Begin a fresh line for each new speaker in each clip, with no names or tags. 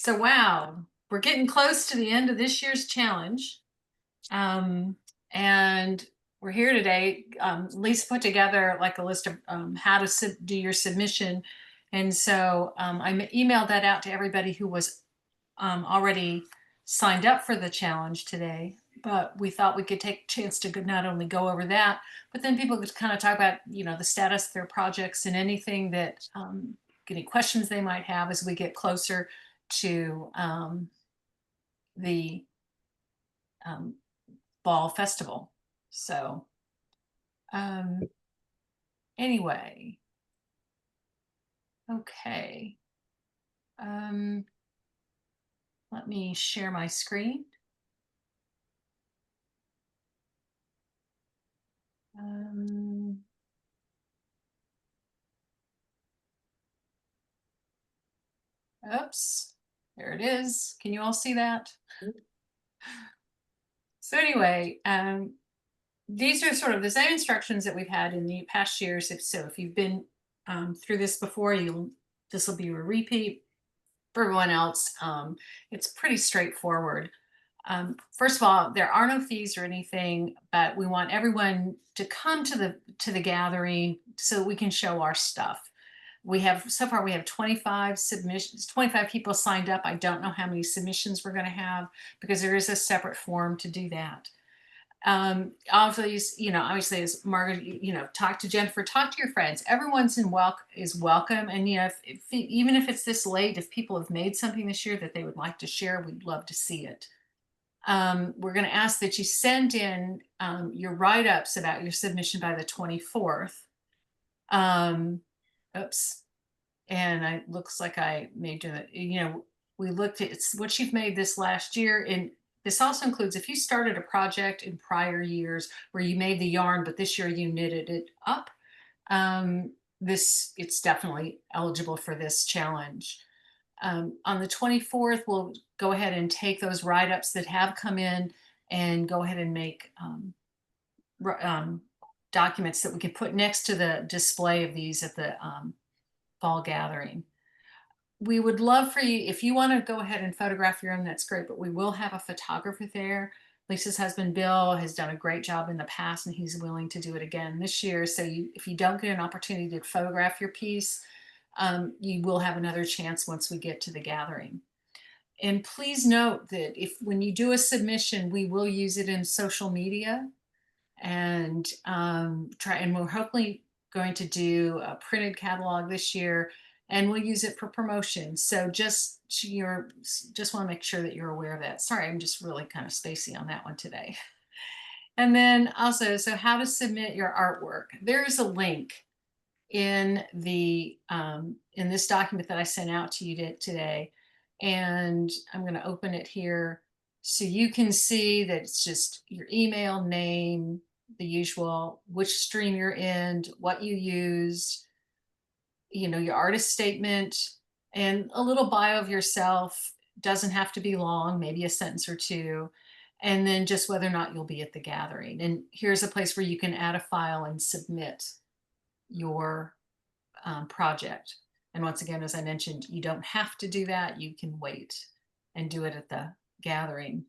So wow, we're getting close to the end of this year's challenge. Um, and we're here today. Lisa put together like a list of how to do your submission. And so emailed that out to everybody who was already signed up for the challenge today. But we thought we could take a chance to not only go over that, but then people could kind of talk about, the status of their projects and anything that, any questions they might have as we get closer to the um, fall festival. So um, anyway, okay. Um, Let me share my screen. Um, Oops, there it is. Can you all see that? So anyway, these are sort of the same instructions that we've had in the past years. If you've been through this before, this will be a repeat. For everyone else, it's pretty straightforward. First of all, there are no fees or anything, but we want everyone to come to the gathering so we can show our stuff. So far we have 25 submissions, 25 people signed up. I don't know how many submissions we're going to have because there is a separate form to do that. Obviously, as Margaret, talk to Jennifer, talk to your friends. Everyone's is welcome. And even if it's this late, if people have made something this year that they would like to share, we'd love to see it. We're going to ask that you send in your write-ups about your submission by the 24th. Oops. And it looks like I made it, we looked at what you've made this last year. And this also includes if you started a project in prior years where you made the yarn, but this year you knitted it up, it's definitely eligible for this challenge. On the 24th, we'll go ahead and take those write-ups that have come in and go ahead and make documents that we can put next to the display of these at the fall gathering. We would love for you, if you want to go ahead and photograph your own, that's great, but we will have a photographer there. Lisa's husband, Bill, has done a great job in the past and he's willing to do it again this year. So if you don't get an opportunity to photograph your piece, you will have another chance once we get to the gathering. And please note that when you do a submission, we will use it in social media and we're hopefully going to do a printed catalog this year and we'll use it for promotion. So just want to make sure that you're aware of that. Sorry, I'm just really kind of spacey on that one today. And then also, so how to submit your artwork. There is a link in this document that I sent out to you today. And I'm going to open it here so you can see that it's just your email, name, the usual, which stream you're in, what you used, your artist statement, and a little bio of yourself. Doesn't have to be long, maybe a sentence or two, and then just whether or not you'll be at the gathering. And here's a place where you can add a file and submit your project. And once again, as I mentioned, you don't have to do that. You can wait and do it at the gathering.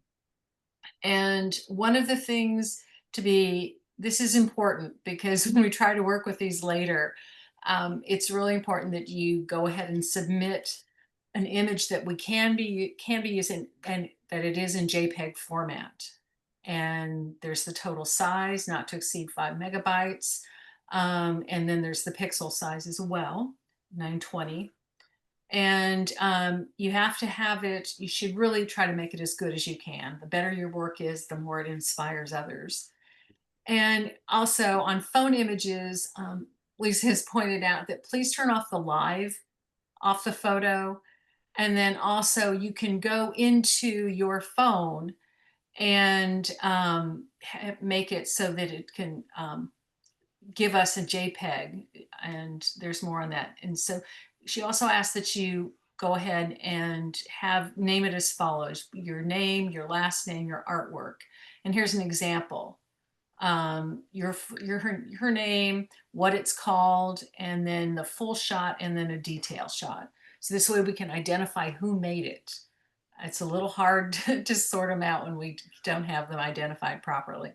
And one of the things this is important because when we try to work with these later, it's really important that you go ahead and submit an image that can be used and that it is in JPEG format. And there's the total size, not to exceed 5 MB. And then there's the pixel size as well, 920. And you have to have it, you should really try to make it as good as you can. The better your work is, the more it inspires others. And also on phone images, Lisa has pointed out that please turn off the live off the photo. And then also you can go into your phone and make it so that it can give us a JPEG, and there's more on that. And so she also asked that you go ahead and name it as follows: your name, your last name, your artwork. And here's an example. Her name, what it's called, and then the full shot, and then a detail shot. So this way we can identify who made it. It's a little hard to sort them out when we don't have them identified properly.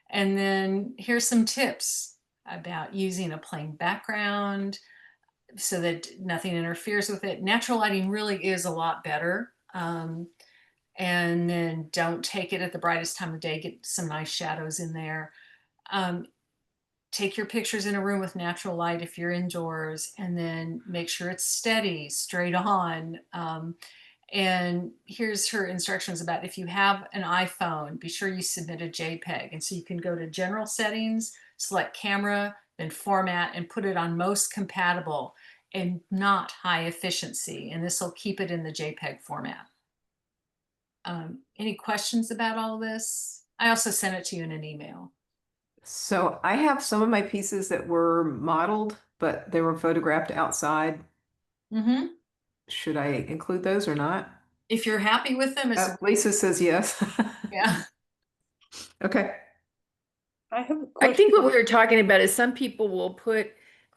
And then here's some tips about using a plain background so that nothing interferes with it. Natural lighting really is a lot better. And then don't take it at the brightest time of day. Get some nice shadows in there. Um, take your pictures in a room with natural light if you're indoors, and then make sure it's steady, straight on. And here's her instructions about if you have an iPhone, be sure you submit a JPEG. And so you can go to general settings, select camera, then format, and put it on most compatible and not high efficiency. And this will keep it in the JPEG format. Any questions about all this? I also sent it to you in an email.
So I have some of my pieces that were modeled, but they were photographed outside.
Mm-hmm.
Should I include those or not?
If you're happy with them, it's
Lisa says yes.
yeah.
Okay.
I have a
I think what
question.
we were talking about is some people will put,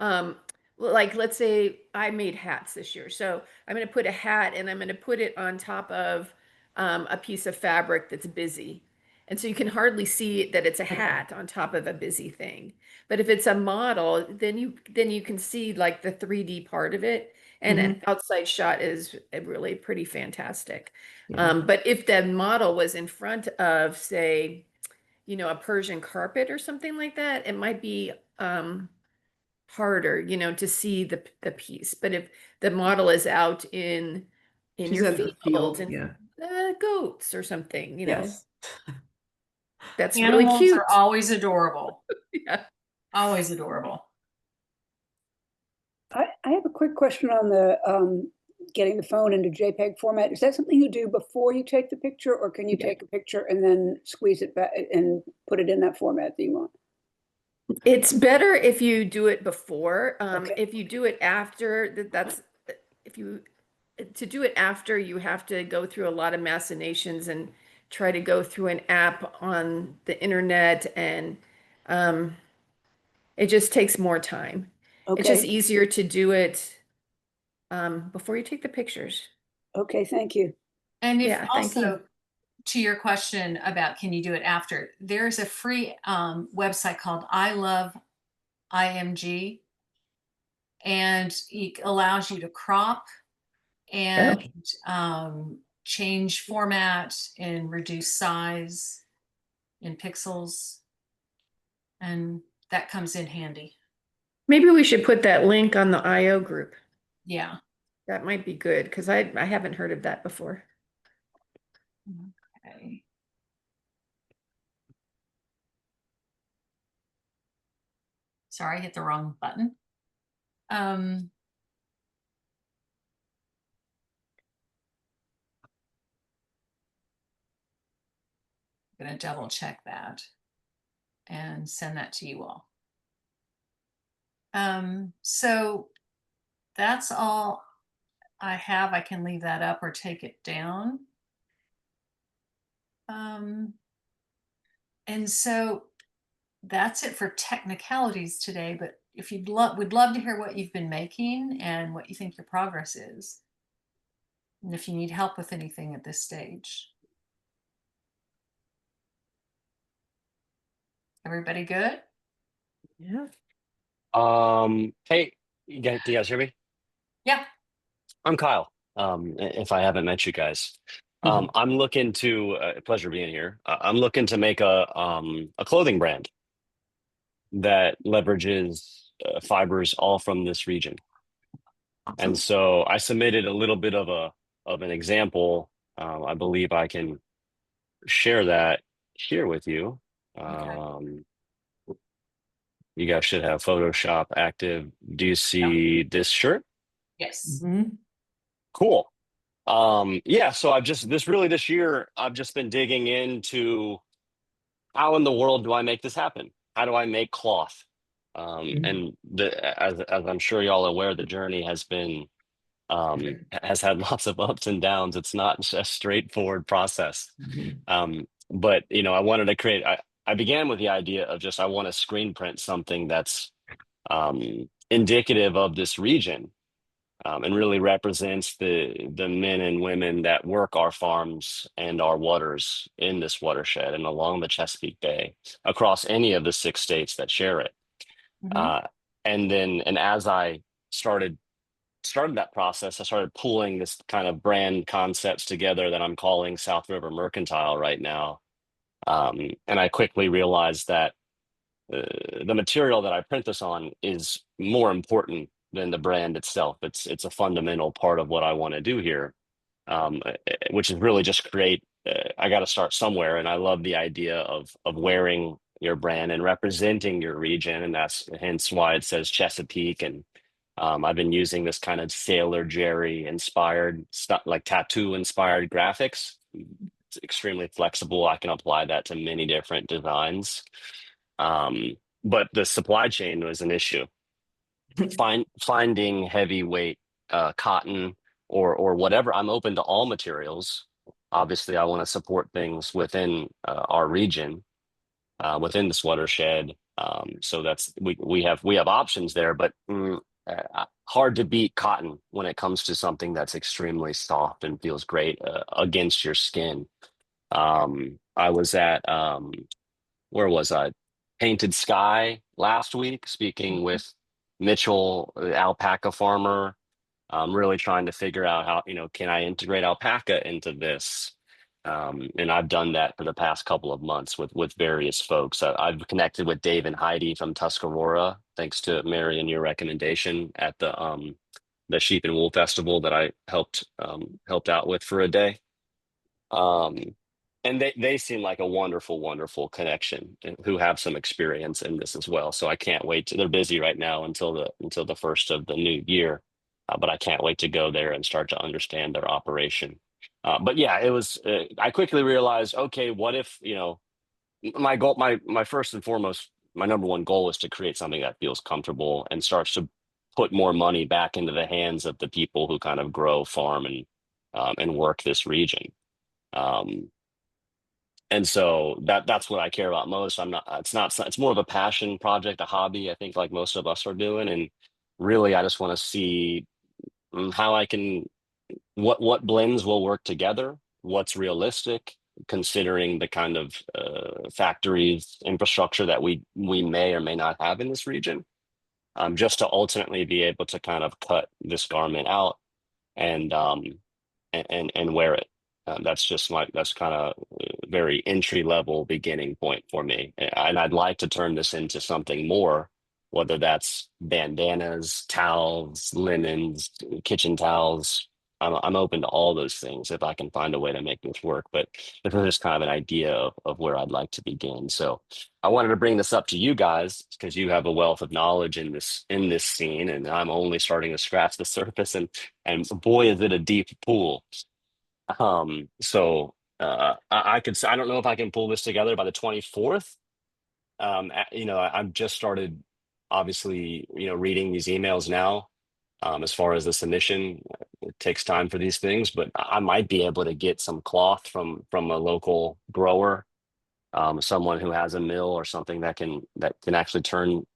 like, let's say I made hats this year. So I'm going to put a hat and I'm going to put it on top of a piece of fabric that's busy. And so you can hardly see that it's a hat on top of a busy thing. But if it's a model, then you can see like the 3D part of it. And an outside shot is really pretty fantastic.
Yeah.
But if the model was in front of, say, a Persian carpet or something like that, it might be harder, to see the piece. But if the model is out in
She's
your
in the
field
field.
and
Yeah.
goats or something,
Yes.
that's really
Animals are
cute.
always adorable.
Yeah.
Always adorable.
I have a quick question on the getting the phone into JPEG format. Is that something you do before you take the picture, or can you
Yeah.
take a picture and then squeeze it back and put it in that format that you want?
It's better if you do it before.
Okay.
If you do it after, if you to do it after, you have to go through a lot of machinations and try to go through an app on the internet, and um, it just takes more time. It's just
Okay.
easier to do it before you take the pictures.
Okay. Thank you.
And if
Yeah, thank you.
also to your question about can you do it after, there's a free website called I Love IMG, and it allows you to crop and
Oh,
change format and reduce size in pixels. And that comes in handy.
maybe we should put that link on the IO group.
Yeah.
That might be good because I haven't heard of that before.
Okay. Sorry, I hit the wrong button. I'm going to double check that and send that to you all. So that's all I have. I can leave that up or take it down. And so that's it for technicalities today, but if you'd we'd love to hear what you've been making and what you think your progress is. And if you need help with anything at this stage. Everybody good?
Yeah.
Hey, do you guys hear me?
Yeah.
I'm Kyle. If I haven't met you guys,
Mhm.
I'm looking to pleasure being here. I'm looking to make a clothing brand that leverages fibers all from this region. And so I submitted a little bit of an example. I believe I can share that here with you.
Okay.
You guys should have Photoshop active. Do you see this shirt?
Yes.
Mhm.
Cool. Yeah, so this year I've just been digging into how in the world do I make this happen? How do I make cloth? And as I'm sure y'all are aware, the journey has had lots of ups and downs. It's not a straightforward process. But I wanted to create. I began with the idea of just I want to screen print something that's indicative of this region. and really represents the men and women that work our farms and our waters in this watershed and along the Chesapeake Bay across any of the 6 states that share it.
Mhm.
And as I started that process, I started pulling this kind of brand concepts together that I'm calling South River Mercantile right now. And I quickly realized that the material that I print this on is more important than the brand itself. It's a fundamental part of what I want to do here, which is really just create. I got to start somewhere, and I love the idea of wearing your brand and representing your region, and that's hence why it says Chesapeake. And I've been using this kind of Sailor Jerry inspired stuff, like tattoo inspired graphics. It's extremely flexible. I can apply that to many different designs. But the supply chain was an issue. Finding heavyweight cotton or whatever. I'm open to all materials. Obviously, I want to support things within our region, within this watershed. So that's we have options there, but hard to beat cotton when it comes to something that's extremely soft and feels great against your skin. I was at where was I? Painted Sky last week, speaking with Mitchell, the alpaca farmer. I'm really trying to figure out how, can I integrate alpaca into this? And I've done that for the past couple of months with various folks. I've connected with Dave and Heidi from Tuscarora, thanks to Mary and your recommendation at the Sheep and Wool Festival that I helped out with for a day. And they seem like a wonderful, wonderful connection and who have some experience in this as well. So I can't wait they're busy right now until the first of the new year. But I can't wait to go there and start to understand their operation. But yeah, it was, I quickly realized, okay, what if, my goal, my first and foremost, my number one goal is to create something that feels comfortable and starts to put more money back into the hands of the people who kind of grow, farm, and work this region. Um, and so that's what I care about most. It's more of a passion project, a hobby, I think, like most of us are doing. And really, I just want to see how I can, what blends will work together, what's realistic, considering the kind of factories infrastructure that we may or may not have in this region, just to ultimately be able to kind of cut this garment out and wear it. That's kind of very entry level beginning point for me. And I'd like to turn this into something more, whether that's bandanas, towels, linens, kitchen towels. I'm open to all those things if I can find a way to make this work. But this is just kind of an idea of where I'd like to begin. So I wanted to bring this up to you guys because you have a wealth of knowledge in this scene, and I'm only starting to scratch the surface. And boy, is it a deep pool. I don't know if I can pull this together by the 24th. I've just started obviously, reading these emails now. As far as the submission, it takes time for these things, but I might be able to get some cloth from a local grower, someone who has a mill or something that can actually turn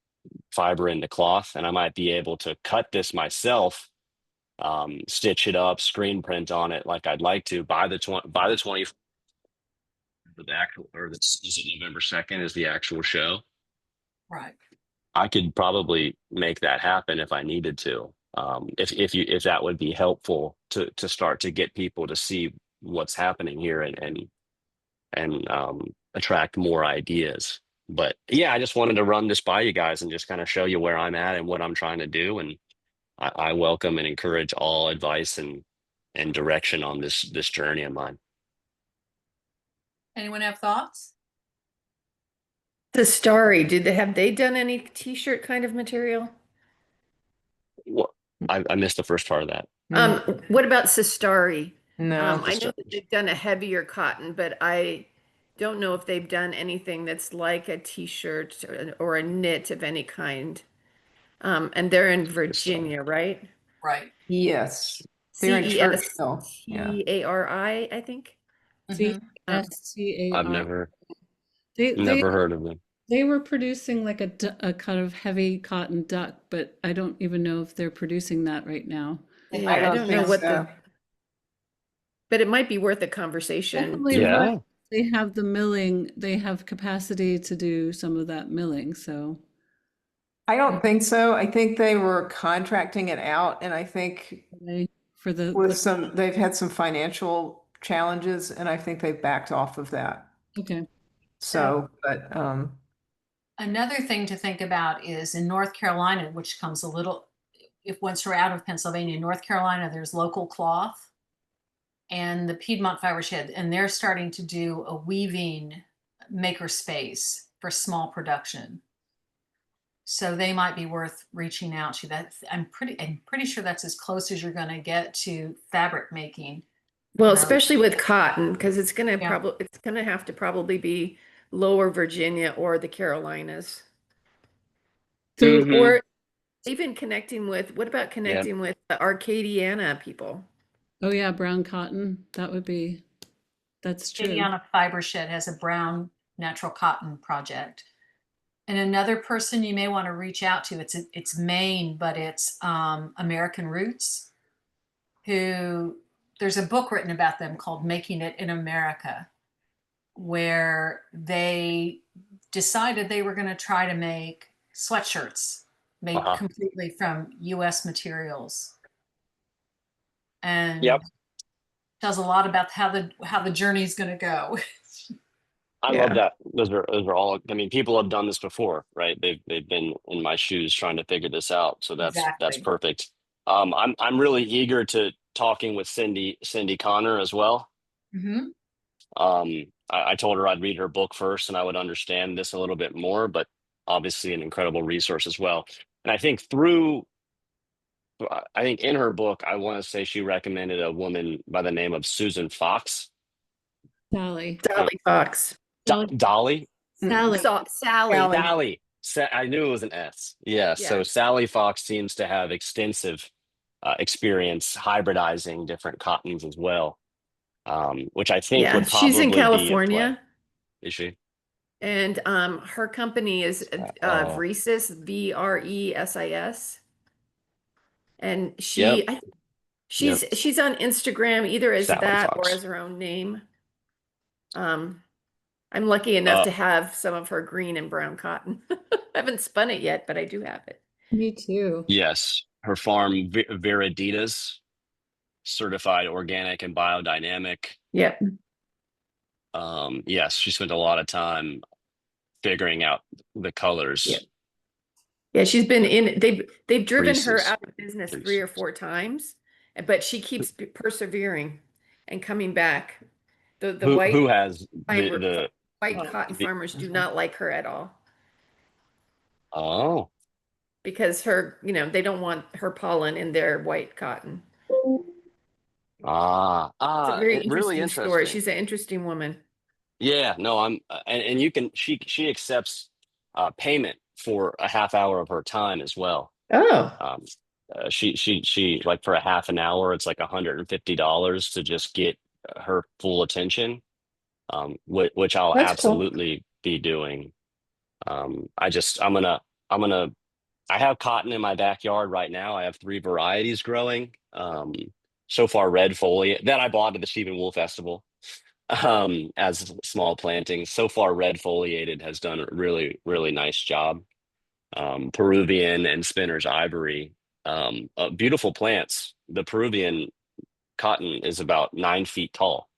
fiber into cloth, and I might be able to cut this myself, stitch it up, screen print on it like I'd like to by the 20th. The actual, or this is it November 2nd is the actual show.
Right.
I could probably make that happen if I needed to. If that would be helpful to start to get people to see what's happening here and attract more ideas. But yeah, I just wanted to run this by you guys and just kind of show you where I'm at and what I'm trying to do. And I welcome and encourage all advice and direction on this journey of mine.
Anyone have thoughts?
The Starry, have they done any t-shirt kind of material?
Well, I missed the first part of that.
What about Sistari?
No.
I know that they've done a heavier cotton, but I don't know if they've done anything that's like a t-shirt or a knit of any kind. And they're in Virginia, right?
Right.
Yes. They're in Churchill. Yeah.
Cestari, I think.
Mhm.
CSCAR.
I've never
They
heard of them.
they were producing like a kind of heavy cotton duck, but I don't even know if they're producing that right now.
They
Yeah,
I
have
I
don't
don't know
think
what
so.
the, but it might be worth a conversation.
Definitely
Yeah.
right. They have the milling, they have capacity to do some of that milling, so.
I don't think so. I think they were contracting it out, and I think
For
they've had some financial challenges, and I think they've backed off of that.
okay.
So, but
Another thing to think about is in North Carolina, which comes a little, if once you're out of Pennsylvania, North Carolina, there's local cloth and the Piedmont Fiber Shed, and they're starting to do a weaving maker space for small production. So they might be worth reaching out to. That I'm pretty sure that's as close as you're going to get to fabric making.
Well,
Um,
especially with cotton, because it's gonna
Yeah.
it's gonna have to probably be Lower Virginia or the Carolinas.
So,
Mhm.
Or even connecting with, what about
Yeah.
connecting with the Arcadiana people?
oh yeah, brown cotton, that's true.
Indiana Fiber Shed has a brown natural cotton project. And another person you may want to reach out to, it's Maine, but it's American Roots, who there's a book written about them called Making It in America, where they decided they were going to try to make sweatshirts made
Uh-huh.
completely from US materials. And
Yep.
tells a lot about how the journey is going to go.
I
Yeah.
love that. Those are all. I mean, people have done this before, right? They've been in my shoes trying to figure this out. So that's
Exactly.
perfect. I'm really eager to talking with Cindy Connor as well.
Mhm.
I told her I'd read her book first and I would understand this a little bit more, but obviously an incredible resource as well. And I think in her book, I want to say she recommended a woman by the name of Susan Fox.
Sally.
Dolly Fox.
Dolly?
Sally.
Sally.
Sally.
I knew it was an S. Yeah. So
Yeah.
Sally Fox seems to have extensive experience hybridizing different cottons as well, which I think
Yeah,
would
she's in
probably be a play.
California,
Is she?
and her company is
Oh.
Vresis, VRESIS, and
Yep.
she's on Instagram either as
Sally
that or
Fox.
as her own name. I'm lucky enough to have some of her green and brown cotton. I haven't spun it yet, but I do have it.
Me too.
Yes. Her farm, Viriditas, certified organic and biodynamic.
Yep.
Yes, she spent a lot of time figuring out the colors.
Yeah. Yeah, she's been in, they've driven her
Reese's.
out of business 3 or 4 times, but she keeps persevering and coming back. The white
Who has
fiber,
the
white cotton farmers do not like her at all
oh
because they don't want her pollen in their white cotton. It's a very
really
interesting story.
interesting.
She's an interesting woman.
Yeah, no, I'm and you can she accepts payment for a half hour of her time as well.
Oh,
She like for a half an hour, it's like $150 to just get her full attention, which I'll
that's cool.
absolutely be doing. I'm gonna I have cotton in my backyard right now. I have 3 varieties growing. So far red foliate that I bought at the Stephen Wool Festival as small plantings. So far red foliated has done a really, really nice job. Peruvian and Spinner's Ivory, beautiful plants. The Peruvian cotton is about 9 feet tall.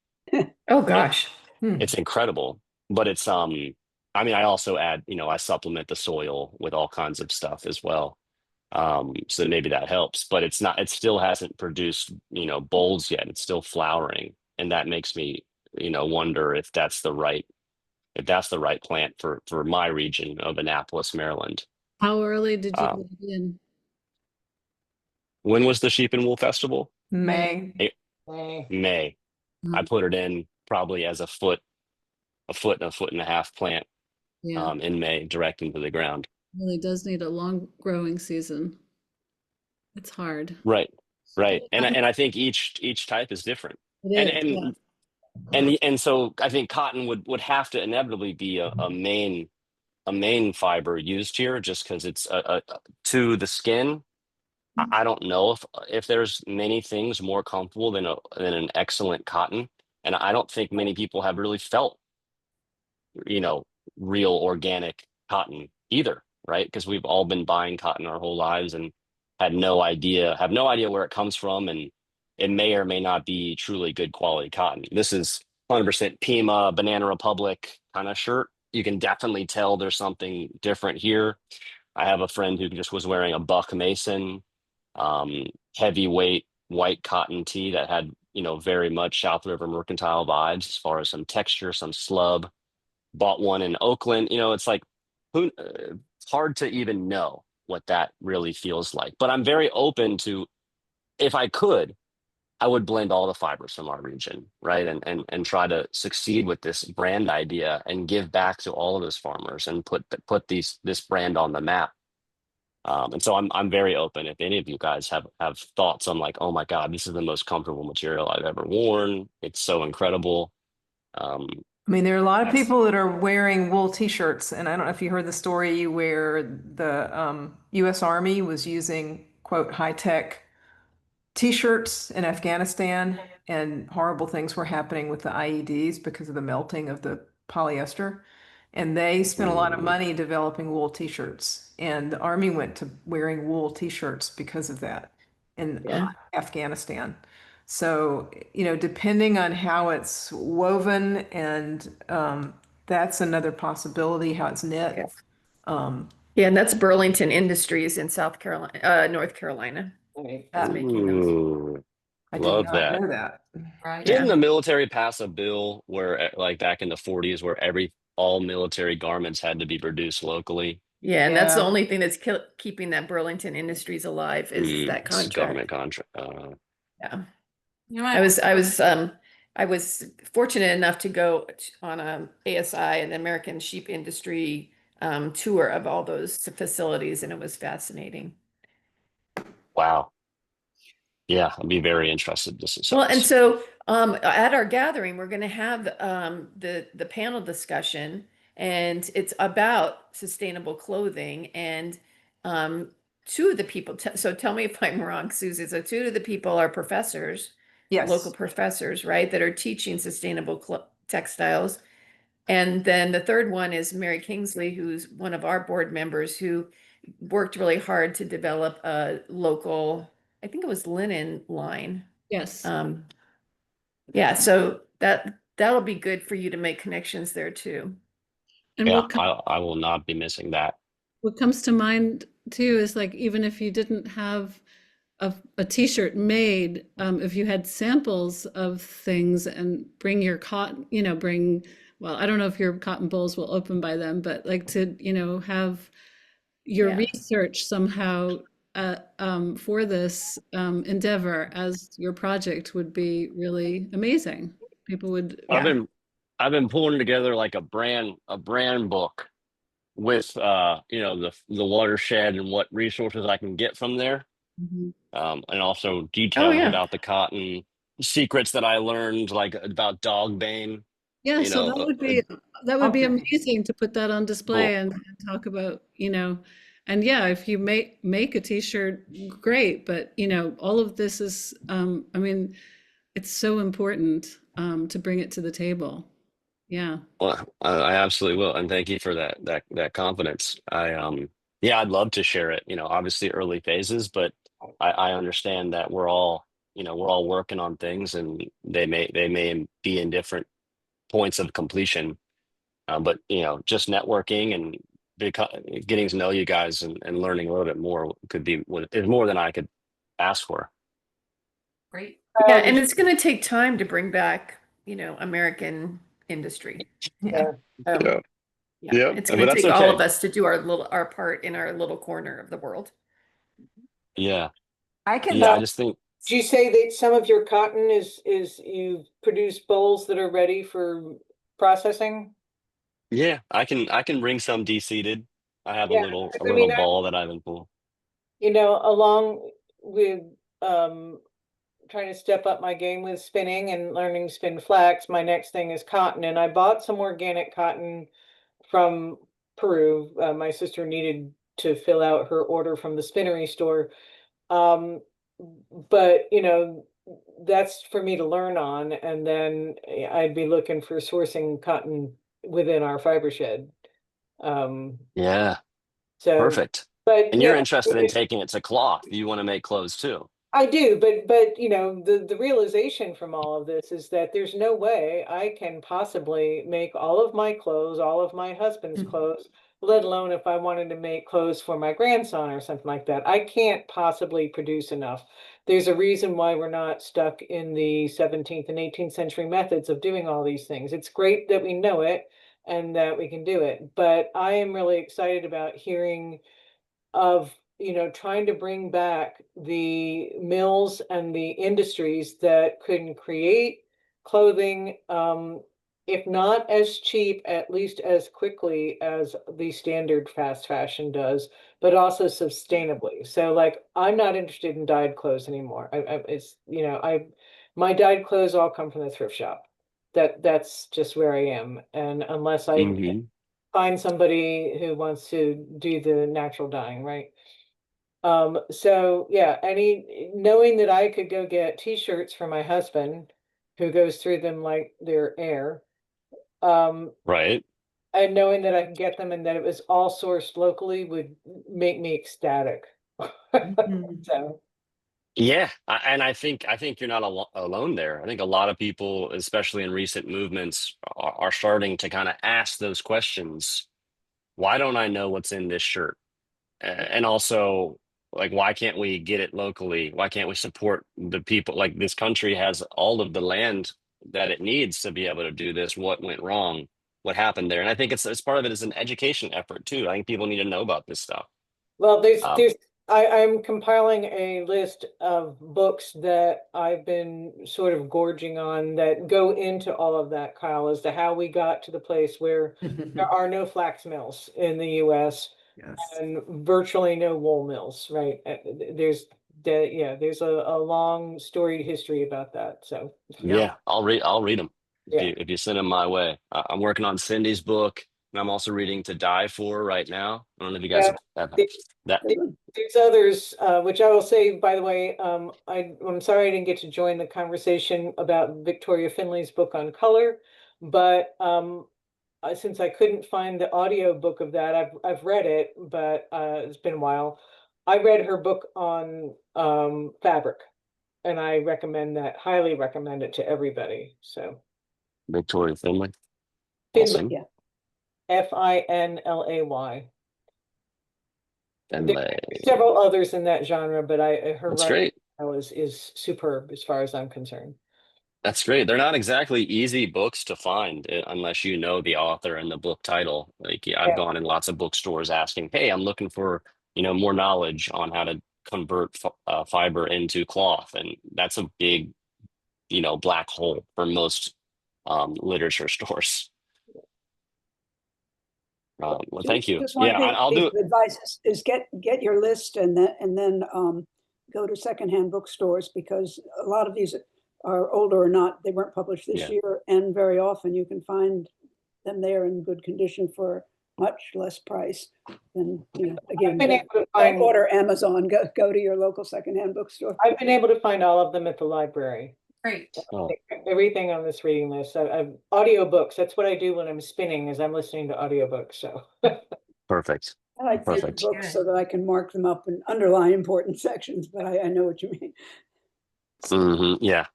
Oh gosh.
It's incredible, but it's I mean, I also add, I supplement the soil with all kinds of stuff as well. So maybe that helps, but it still hasn't produced, bulbs yet. It's still flowering. And that makes me, wonder if that's the right plant for my region of Annapolis, Maryland.
How early did you put it in?
When was the Sheep and Wool Festival?
May.
May. I put it in probably as a foot and a foot and a half plant
Yeah,
in May, direct into the ground.
really does need a long growing season. It's hard.
Right. And I think each type is different.
It is, yeah.
And so I think cotton would have to inevitably be a main fiber used here, just because it's to the skin. I don't know if there's many things more comfortable than an excellent cotton, and I don't think many people have really felt, you know, real organic cotton either, right? Because we've all been buying cotton our whole lives and have no idea where it comes from, and it may or may not be truly good quality cotton. This is 100% Pima, Banana Republic kind of shirt. You can definitely tell there's something different here. I have a friend who just was wearing a Buck Mason um, heavyweight white cotton tee that had, very much South River Mercantile vibes as far as some texture, some slub. Bought one in Oakland. It's like, it's hard to even know what that really feels like. But I'm very open to, if I could, I would blend all the fibers from our region, right? And try to succeed with this brand idea and give back to all of those farmers and put this brand on the map. And so I'm very open. If any of you guys have thoughts on, like, oh my God, this is the most comfortable material I've ever worn. It's so incredible. Um,
I mean, there are a lot of
That's-
people that are wearing wool t-shirts, and I don't know if you heard the story where the U.S. Army was using, quote, high-tech t-shirts in Afghanistan, and horrible things were happening with the IEDs because of the melting of the polyester. And they spent a lot of money developing wool t-shirts, and the Army went to wearing wool t-shirts because of that in
Yeah.
Afghanistan. So, depending on how it's woven, and that's another possibility, how it's knit.
Yes.
Um,
Yeah, and that's Burlington Industries in South Carolina, North Carolina. That's making those.
Ooh,
I did
love
not
that.
know that.
Right.
Yeah.
Didn't the military pass a bill where, like back in the 40s, where all military garments had to be produced locally?
Yeah, and that's the
Yeah.
only thing that's keeping that Burlington Industries alive is that
It's a government
contract.
contract.
Yeah.
You know,
I was fortunate enough to go on a ASI, an American Sheep Industry tour of all those facilities, and it was fascinating.
Wow. Yeah, I'd be very interested to see.
Well, and so at our gathering, we're going to have the panel discussion, and it's about sustainable clothing. And two of the people, so tell me if I'm wrong, Susie. So two of the people are professors,
Yes.
local professors, right, that are teaching sustainable textiles. And then the third one is Mary Kingsley, who's one of our board members who worked really hard to develop a local, I think it was linen line.
Yes.
Yeah, so that'll be good for you to make connections there too.
And
Yeah, I will not be missing that.
what comes to mind too is, like, even if you didn't have a t-shirt made, if you had samples of things and bring your cotton, well, I don't know if your cotton bowls will open by then, but like to, have your
Yeah.
research somehow for this endeavor as your project would be really amazing. People would.
Yeah.
I've been pulling together like a brand book with the watershed and what resources I can get from there.
Mhm.
And also details
yeah.
about the cotton, secrets that I learned, like about dog bane.
Yeah,
You
so
know,
that would be
Okay.
amazing to put that on display and talk about, and yeah, if you make a t-shirt, great, but all of this is, I mean, it's so important to bring it to the table. Yeah.
Well, I absolutely will, and thank you for that confidence. Yeah, I'd love to share it. Obviously early phases, but I understand that we're all working on things, and they may be in different points of completion. But just networking and getting to know you guys and learning a little bit more is more than I could ask for.
Great.
Yeah, and it's going to take time to bring back, American industry.
Yeah.
Yeah.
Yeah,
It's
but
going to
that's
take all of
okay.
us to do our part in our little corner of the world.
Yeah,
I can.
yeah. I just think.
Did you say that some of your cotton is you produce bowls that are ready for processing?
Yeah, I can bring some de-seeded. I have
Yeah,
a
I
little
mean,
ball that I've been pulling.
Along with trying to step up my game with spinning and learning to spin flax, my next thing is cotton. And I bought some organic cotton from Peru. My sister needed to fill out her order from the spinnery store. But you know, that's for me to learn on, and then I'd be looking for sourcing cotton within our fiber shed.
Yeah,
So,
perfect.
but
And you're
yeah,
interested in taking it to cloth. You want to make clothes too.
I do, but you know, the realization from all of this is that there's no way I can possibly make all of my clothes, all of my husband's
Mhm.
clothes, let alone if I wanted to make clothes for my grandson or something like that. I can't possibly produce enough. There's a reason why we're not stuck in the 17th and 18th century methods of doing all these things. It's great that we know it and that we can do it, but I am really excited about hearing of, you know, trying to bring back the mills and the industries that can create clothing, if not as cheap, at least as quickly as the standard fast fashion does, but also sustainably. So like, I'm not interested in dyed clothes anymore. It's, you know, my dyed clothes all come from the thrift shop. That's just where I am. And unless I
Hmm.
find somebody who wants to do the natural dyeing, right? So yeah, knowing that I could go get t-shirts for my husband, who goes through them like they're air, um,
Right.
and knowing that I can get them and that it was all sourced locally would make me ecstatic.
Mhm.
So
Yeah, and I think you're not alone there. I think a lot of people, especially in recent movements, are starting to kind of ask those questions. Why don't I know what's in this shirt? And also, like, why can't we get it locally? Why can't we support the people? Like, this country has all of the land that it needs to be able to do this. What went wrong? What happened there? And I think it's part of it is an education effort too. I think people need to know about this stuff.
well,
Um,
I'm compiling a list of books that I've been sort of gorging on that go into all of that, Kyle, as to how we got to the place where there are no flax mills in the US
Yes.
and virtually no wool mills, right? There's a long storied history about that. So
Yeah, I'll read them if
yeah.
you send them my way. I'm working on Cindy's book, and I'm also reading To Die For right now. I don't know if you guys
Yeah.
have
There-
that.
There's others, which I will say, by the way, I'm sorry I didn't get to join the conversation about Victoria Finley's book on color, but since I couldn't find the audio book of that, I've read it, but it's been a while. I read her book on fabric, and I recommend that, highly recommend it to everybody. So
Victoria Finley.
Finley,
Awesome.
Yeah.
Finlay. There
Finley.
are several others in that genre, but her
That's
writing
great.
is superb as far as I'm concerned.
That's great. They're not exactly easy books to find unless you know the author and the book title. Like, yeah, I've
Yeah.
gone in lots of bookstores asking, "Hey, I'm looking for, more knowledge on how to convert fiber into cloth," and that's a big, black hole for most literature stores. Well, thank you.
Just one
Yeah, I'll
piece
do it.
of advice is get your list and then go to secondhand bookstores, because a lot of these are older or not, they weren't published this
Yeah,
year, and very often you can find them there in good condition for much less price than, again,
I've been able to
don't
find
order Amazon, go to your local secondhand bookstore.
I've been able to find all of them at the library.
Great.
oh,
Everything on this reading list. I've audiobooks. That's what I do when I'm spinning, is I'm listening to audiobooks. So
perfect.
I like thin
Perfect.
books so
Good.
that I can mark them up and underline important sections, but I know what you mean.
Yeah,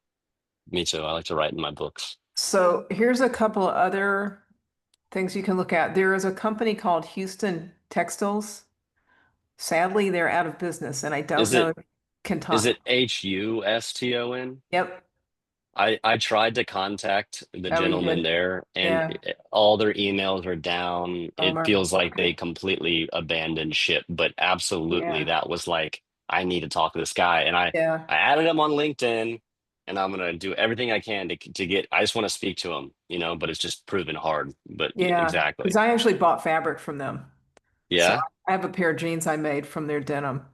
me too. I like to write in my books.
So here's a couple of other things you can look at. There is a company called Houston Textiles. Sadly, they're out of business, and I don't
Is
know
it
if can
is
talk.
it HUSTON?
Yep.
I tried to contact the
Oh, you
gentleman
did.
there, and
Yeah.
all their emails are down. It
Bummer.
feels like
Okay.
they completely abandoned ship, but absolutely
Yeah.
that was like, I need to talk to this guy. And I
Yeah.
I added him on LinkedIn, and I'm gonna do everything I can to get, I just want to speak to him, but it's just proven hard. But yeah,
Yeah. Because
exactly.
I actually bought fabric from them. So
Yeah.
I have a pair of jeans I made from their denim.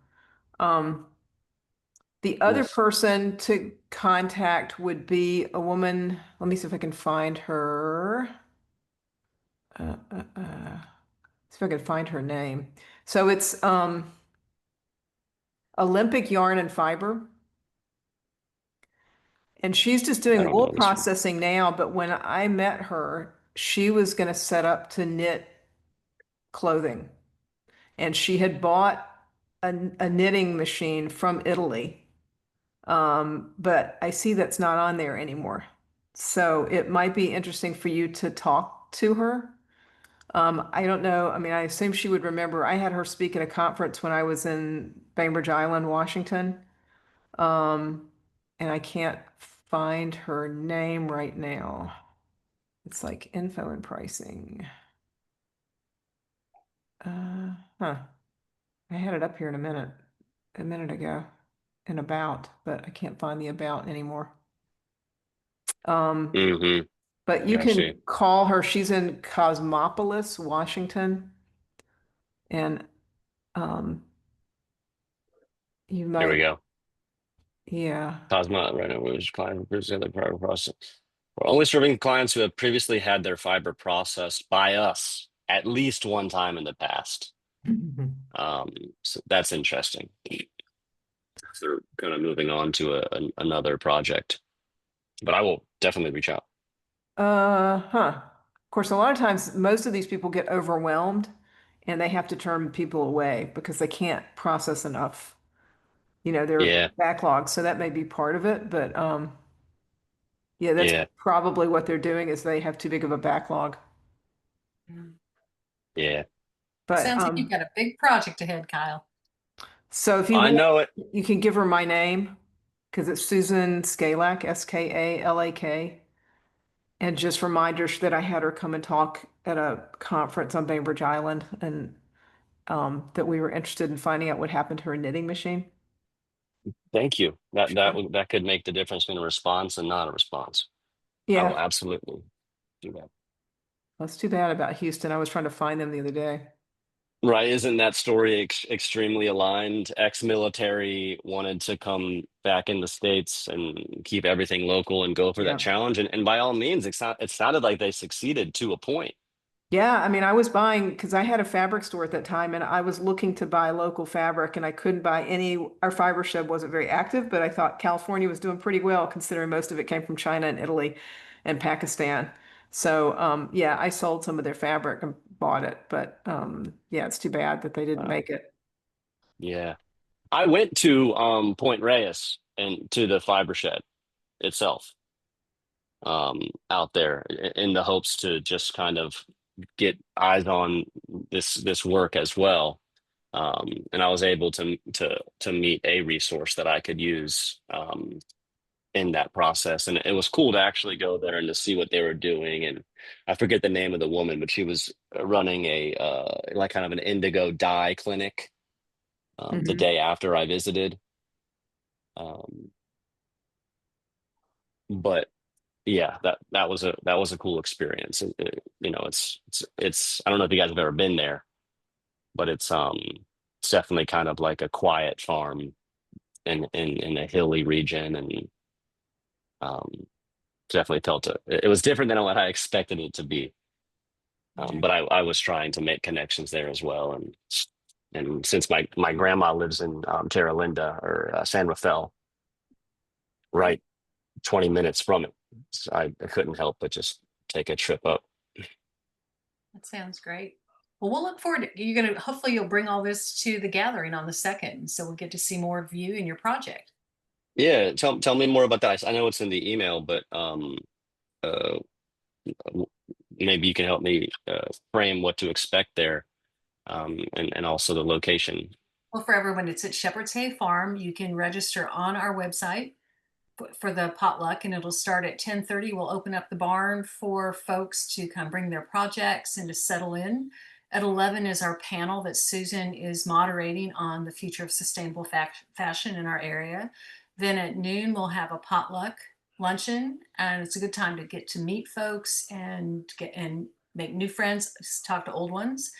Um, the other
Oof.
person to contact would be a woman. Let me see if I can find her. See if I can find her name. So it's Olympic Yarn and Fiber. And she's just doing
I don't
wool
know this one.
processing now, but when I met her, she was going to set up to knit clothing. And she had bought a knitting machine from Italy. But I see that's not on there anymore. So it might be interesting for you to talk to her. I don't know. I mean, I assume she would remember. I had her speak at a conference when I was in Bainbridge Island, Washington. And I can't find her name right now. It's like info and pricing. Huh. I had it up here in a minute ago, in about, but I can't find the about anymore.
Mm-hmm.
But you
Yeah, I
can
see.
call her. She's in Cosmopolis, Washington. And you
Here we
might,
go.
yeah.
Cosmo, right now, which client previously had their fiber process. We're only serving clients who have previously had their fiber processed by us at least one time in the past. So that's interesting. They're kind of moving on to another project, but I will definitely reach out.
Of course, a lot of times, most of these people get overwhelmed and they have to turn people away because they can't process enough, their
Yeah,
backlog. So that may be part of it, but yeah, that's
yeah,
probably what they're doing is they have too big of a backlog.
yeah.
But
Sounds like you've got a big project ahead, Kyle.
so if you
I
want,
know it.
you can give her my name because it's Susan Skalak, Skalak. And just reminders that I had her come and talk at a conference on Bainbridge Island and that we were interested in finding out what happened to her knitting machine.
Thank you. That
Sure.
that could make the difference between a response and not a response. I will
Yeah,
absolutely do that.
that's too bad about Houston. I was trying to find them the other day.
Right? Isn't that story extremely aligned? Ex-military wanted to come back in the States and keep everything local and go for that
Yeah.
challenge. And by all means, it sounded like they succeeded to a point.
Yeah, I mean, I was buying because I had a fabric store at that time and I was looking to buy local fabric and I couldn't buy any. Our fiber shed wasn't very active, but I thought California was doing pretty well considering most of it came from China and Italy and Pakistan. So, yeah, I sold some of their fabric and bought it, but yeah, it's too bad that they didn't make it.
Yeah. I went to Point Reyes and to the fiber shed itself out there in the hopes to just kind of get eyes on this work as well. And I was able to meet a resource that I could use in that process. And it was cool to actually go there and to see what they were doing. And I forget the name of the woman, but she was running a like kind of an indigo dye clinic the
Mhm.
day after I visited. But yeah, that was a cool experience. It's I don't know if you guys have ever been there, but it's definitely kind of like a quiet farm in a hilly region, and um definitely felt it was different than what I expected it to be. But I was trying to make connections there as well, and since my grandma lives in Terra Linda or San Rafael, right 20 minutes from it, so I couldn't help but just take a trip up.
That sounds great. Well, we'll look forward to, hopefully you'll bring all this to the gathering on the 2nd. So we'll get to see more of you and your project.
Yeah, tell me more about that. I know it's in the email, but uh, maybe you can help me frame what to expect there, and also the location.
Well, for everyone, it's at Shepherd's Hay Farm. You can register on our website for the potluck, and it'll start at 10:30. We'll open up the barn for folks to kind of bring their projects and to settle in. At 11 is our panel that Susan is moderating on the future of sustainable fashion in our area. Then at noon, we'll have a potluck luncheon, and it's a good time to get to meet folks and make new friends, talk to old ones,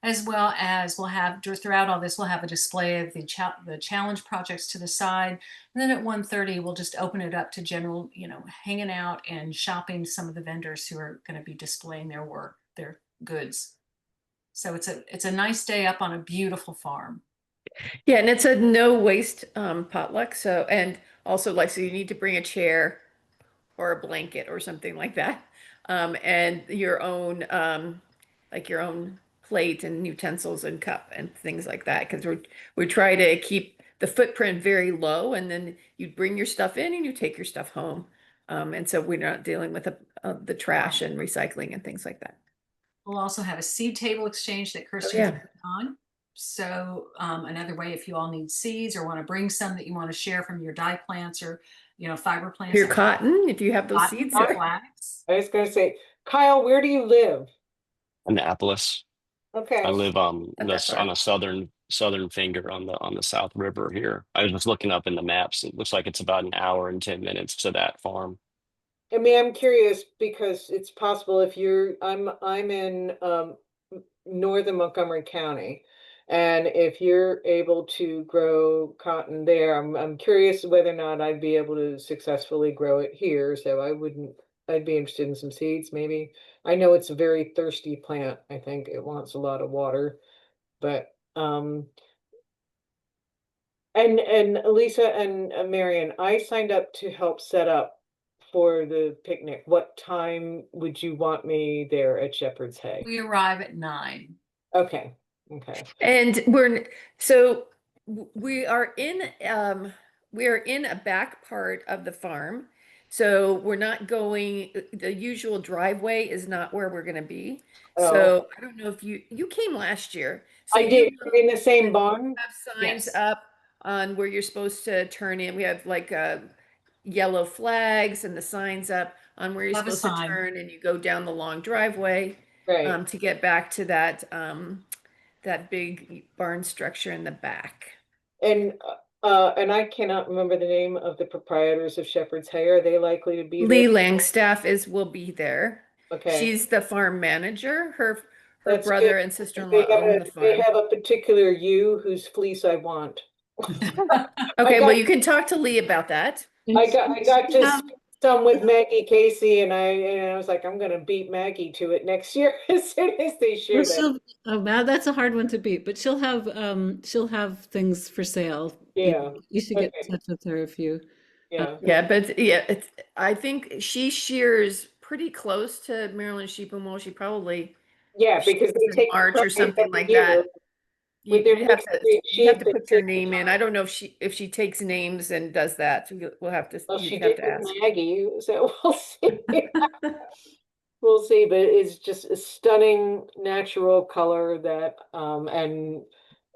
as well as we'll have throughout all this, we'll have a display of the challenge projects to the side. And then at 1:30, we'll just open it up to general, hanging out and shopping some of the vendors who are going to be displaying their work, their goods. So it's a nice day up on a beautiful farm.
Yeah, and it's a no waste potluck. So, and also like, so you need to bring a chair or a blanket or something like that. And your own, like your own plate and utensils and cup and things like that. Because we try to keep the footprint very low, and then you bring your stuff in and you take your stuff home. And so we're not dealing with the trash and recycling and things like that.
We'll also have a seed table exchange that Christian's
yeah.
putting on. So another way, if you all need seeds or want to bring some that you want to share from your dye plants or, fiber plants.
Your cotton, if you have those
cotton,
seeds.
flax.
I was gonna say, Kyle, where do you live?
Annapolis.
Okay.
I live
Not that far.
on a southern finger on the South River here. I was just looking up in the maps. It looks like it's about an hour and 10 minutes to that farm.
I mean, I'm curious because it's possible if I'm in northern Montgomery County, and if you're able to grow cotton there, I'm curious whether or not I'd be able to successfully grow it here. So I'd be interested in some seeds, maybe. I know it's a very thirsty plant. I think it wants a lot of water, but and Lisa and Marion, I signed up to help set up for the picnic. What time would you want me there at Shepherd's Hay?
We arrive at 9.
Okay. Okay.
And we are in a back part of the farm. So we're not going, the usual driveway is not where we're gonna be.
Oh.
So I don't know if you came last year. So
I
you
did
know
in the same
that
barn.
we have signs
Yes.
up on where you're supposed to turn in. We have like yellow flags and the signs up on where you're
Love a
supposed to
sign.
turn, and you go down the long driveway
Right.
to get back to that big barn structure in the back.
And I cannot remember the name of the proprietors of Shepherd's Hay. Are they likely to be
Lee
there?
Langstaff will be there.
Okay.
She's the farm manager. Her
That's
brother
good.
and sister-in-law own the
They
farm.
have a particular ewe whose fleece I want.
Okay, well, you can talk to Lee about that.
I got to
Um,
some with Maggie Casey, and I was like, I'm gonna beat Maggie to it next year as soon as they share
Well,
that.
oh, man, that's a hard one to beat, but she'll have things for sale.
Yeah.
You should get
Okay.
in touch with her if you.
Yeah.
Yeah, but yeah, I think she shears pretty close to Maryland Sheep and Wool. She probably
Yeah, because they
in
take
March or
price
something
every
like
year
that.
with their
You have
mixed
to
breed sheep,
put your name in. I don't know if she takes names and does that. So we'll have to.
Well,
You
she
have
did
to
with
ask.
Maggie, so we'll see. We'll see, but it's just a stunning natural color that and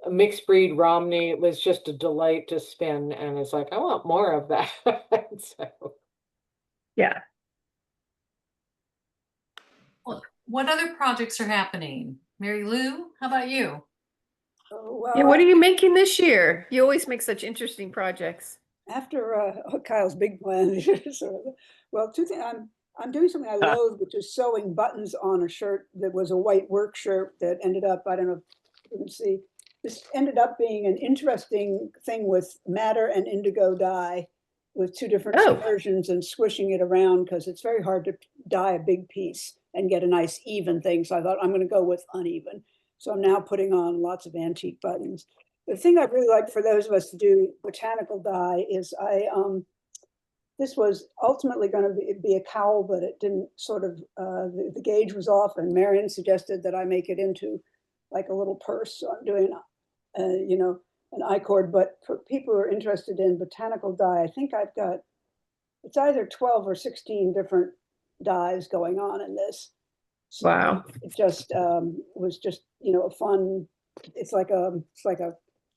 a mixed breed Romney. It was just a delight to spin, and it's like I want more of that. So
Yeah.
What other projects are happening? Mary Lou, how about you?
Oh, well,
Yeah. What are you making this year? You always make such interesting projects.
after Kyle's big plan, well, two things. I'm doing something I loathe, which is sewing buttons on a shirt that was a white work shirt that ended up, I don't know if you can see, this ended up being an interesting thing with madder and indigo dye with two different
Oh.
versions and squishing it around because it's very hard to dye a big piece and get a nice even thing. So I thought I'm going to go with uneven. So I'm now putting on lots of antique buttons. The thing I'd really like for those of us to do botanical dye is this was ultimately going to be a cowl, but it didn't sort of, the gauge was off, and Marion suggested that I make it into like a little purse. So I'm doing, an I-cord, but for people who are interested in botanical dye, I think I've got, it's either 12 or 16 different dyes going on in this. So
Wow.
it just was just, a fun, it's like a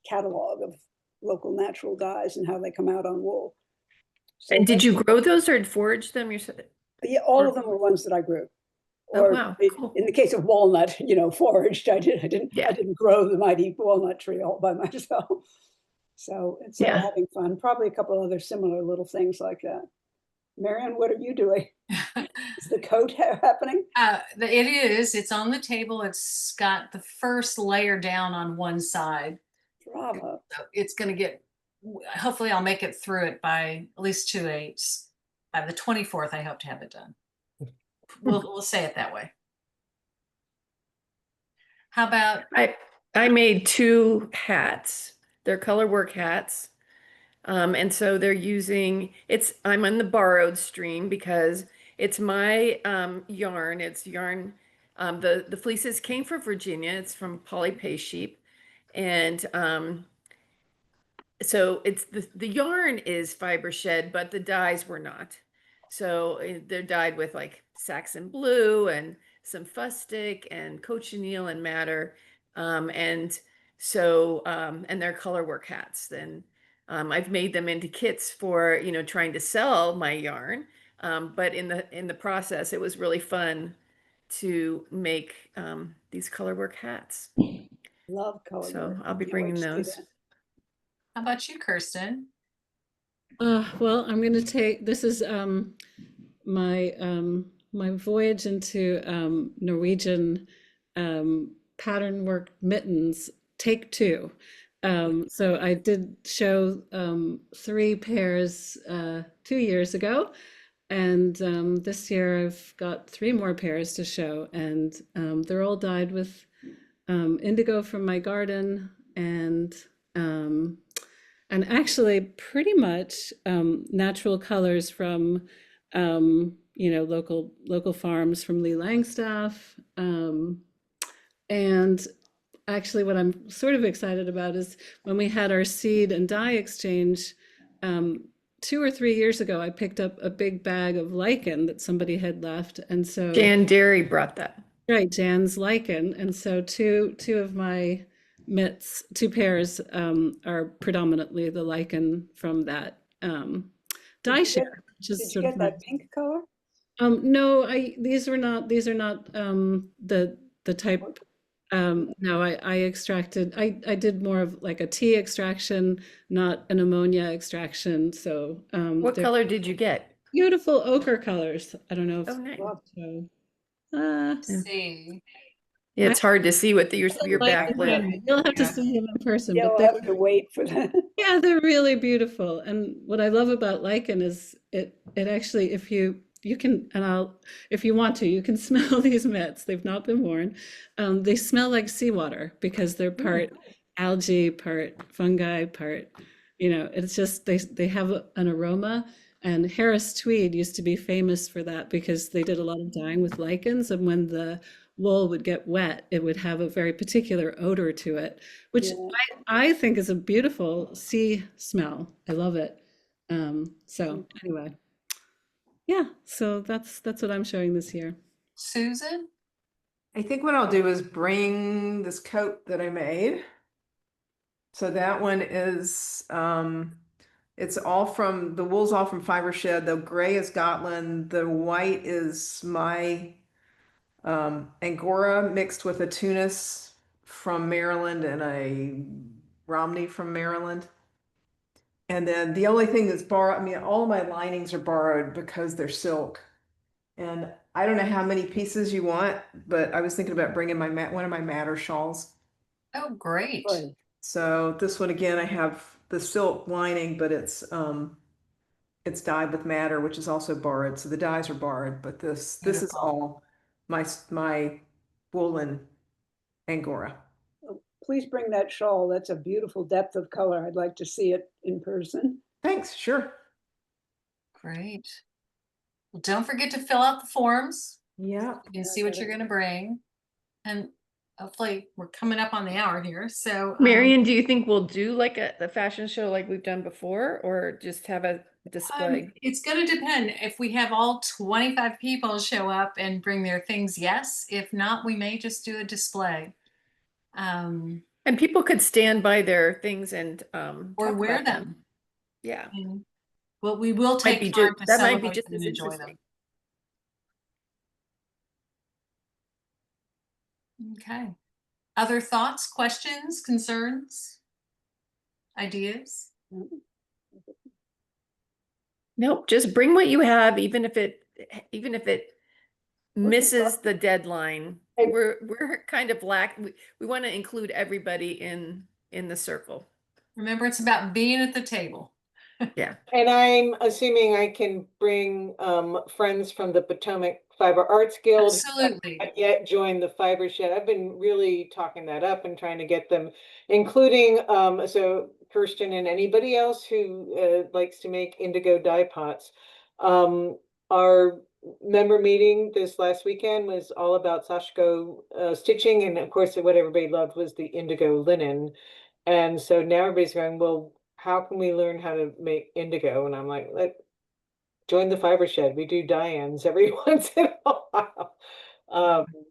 catalog of local natural dyes and how they come out on wool. So
And did you grow those or forage them yourself?
yeah, all of them were ones that I grew.
Oh,
Or
wow, cool.
in the case of walnut, foraged. I didn't
Yeah.
grow the mighty walnut tree all by myself. So it's
Yeah.
having fun. Probably a couple other similar little things like that. Marion, what are you doing? Is the coat happening?
It is. It's on the table. It's got the first layer down on one side.
Bravo.
So it's going to get, hopefully I'll make it through it by at least 2/8. By the 24th, I hope to have it done. We'll say it that way. How about,
I made 2 hats. They're color work hats. And so they're using I'm on the borrowed stream because it's my yarn. It's yarn. The fleeces came from Virginia. It's from Polly Pay Sheep. And so it's the yarn is fiber shed, but the dyes were not. So they're dyed with like Saxon blue and some fustic and cochineal and madder. And so and they're color work hats. Then I've made them into kits for, trying to sell my yarn. But in the process, it was really fun to make these color work hats.
Love color.
So
work.
I'll be
Can't wait
bringing
to see
those.
that.
How about you, Kirsten?
Well, I'm going to take, this is my my voyage into Norwegian pattern work mittens, take two. So I did show 3 pairs 2 years ago, and this year I've got 3 more pairs to show, and they're all dyed with indigo from my garden, and actually pretty much natural colors from local farms from Lee Langstaff. And actually what I'm sort of excited about is when we had our seed and dye exchange 2 or 3 years ago, I picked up a big bag of lichen that somebody had left. And so
Jan Derry brought that.
right, Jan's lichen. And so two of my mitts, 2 pairs are predominantly the lichen from that dye
you
share,
get-
which is
Did you
sort of
get
my-
that pink color?
no, these are not the type. No, I extracted, I did more of like a tea extraction, not an ammonia extraction. So
What
they're
color did you get?
beautiful ochre colors. I don't know if
Oh, nice.
Love.
so.
Let's see.
Yeah, it's hard to see with your
Like,
backlit.
you'll have to
Yeah.
see them in person,
Yeah,
but
we'll have to wait for that.
yeah, they're really beautiful. And what I love about lichen is it actually, if you can, and if you want to, you can smell these mitts. They've not been worn. They smell like seawater because they're part algae, part fungi, part, it's just, they have an aroma. And Harris Tweed used to be famous for that because they did a lot of dyeing with lichens. And when the wool would get wet, it would have a very particular odor to it, which
Yeah.
I think is a beautiful sea smell. I love it. So anyway, yeah, so that's what I'm showing this year.
Susan?
I think what I'll do is bring this coat that I made. So that one is, it's all from, the wool's all from Fiber Shed. The gray is Gotland. The white is my Angora mixed with a Tunis from Maryland and a Romney from Maryland. And then the only thing that's borrowed, I mean, all my linings are borrowed because they're silk. And I don't know how many pieces you want, but I was thinking about bringing one of my Madder shawls.
Oh, great.
Right.
So this one again, I have the silk lining, but it's dyed with madder, which is also borrowed. So the dyes are borrowed, but this is
Beautiful.
all my woolen Angora.
Please bring that shawl. That's a beautiful depth of color. I'd like to see it in person.
Thanks, sure.
Great. Well, don't forget to fill out the forms.
Yeah.
You can
Yeah,
see what
got
you're
it.
going to bring. And hopefully we're coming up on the hour here. So
Marion, do you think we'll do like the fashion show like we've done before, or just have a display?
it's going to depend. If we have all 25 people show up and bring their things, yes. If not, we may just do a display.
And people could stand by their things and
Or
talk
wear
about
them.
Yeah.
And, well, we will
Might
take
be
time to
that might be
celebrate
just
and
as
enjoy
interesting.
them. Okay. Other thoughts, questions, concerns, ideas?
Nope, just bring what you have, even if it misses the deadline.
And-
We're kind of we want to include everybody in the circle.
Remember, it's about being at the table.
And I'm assuming I can bring friends from the Potomac Fiber Arts Guild.
Absolutely.
Not yet joined the Fiber Shed. I've been really talking that up and trying to get them, including so Kirsten and anybody else who likes to make indigo dye pots. Our member meeting this last weekend was all about Sashiko stitching, and of course what everybody loved was the indigo linen. And so now everybody's going, well, how can we learn how to make indigo? And I'm like, join the Fiber Shed. We do die-ins every once in a while.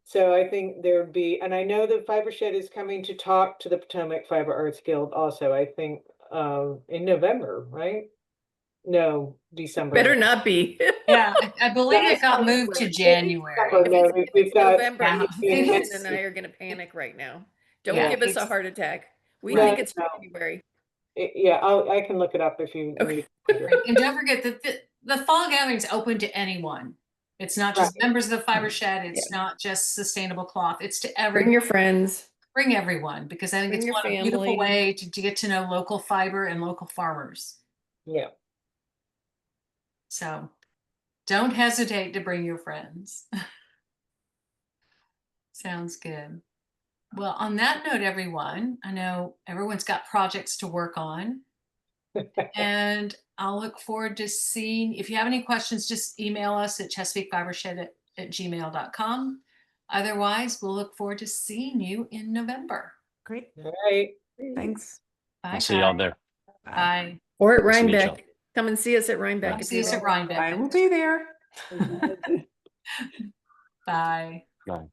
So I think there would be, and I know the Fiber Shed is coming to talk to the Potomac Fiber Arts Guild also, I think, in November, right? No, December.
Better not be.
Yeah, I believe
Yeah,
it got
it's
moved to
November.
January.
If
If
we've
it's
got-
November,
Yeah.
Jason and I are gonna panic right now. Don't
Yeah,
give us a
it's-
heart attack. We
Right.
think it's
No.
February.
Yeah, I can look it up if you
Okay.
need.
Right. And don't forget that the fall gathering is open to anyone. It's not just members of the Fiber Shed. It's not just Sustainable Cloth. It's to
Bring
everyone.
your friends.
Bring everyone, because I think
Bring
it's
your
one a beautiful
family.
way to get to know local fiber and local farmers.
Yeah.
So don't hesitate to bring your friends. Sounds good. Well, on that note, everyone, I know everyone's got projects to work on, and I'll look forward to seeing, if you have any questions, just email us at chesapeakefibershed@gmail.com. Otherwise, we'll look forward to seeing you in November.
Great.
All right.
Thanks.
Bye.
I'll see y'all
guys.
there.
Bye.
Or at
Nice to meet y'all.
Rhinebeck. Come and see us at Rhinebeck.
Come
if
See
you
us at
want.
Rhinebeck.
I will be there.
Bye.
Bye.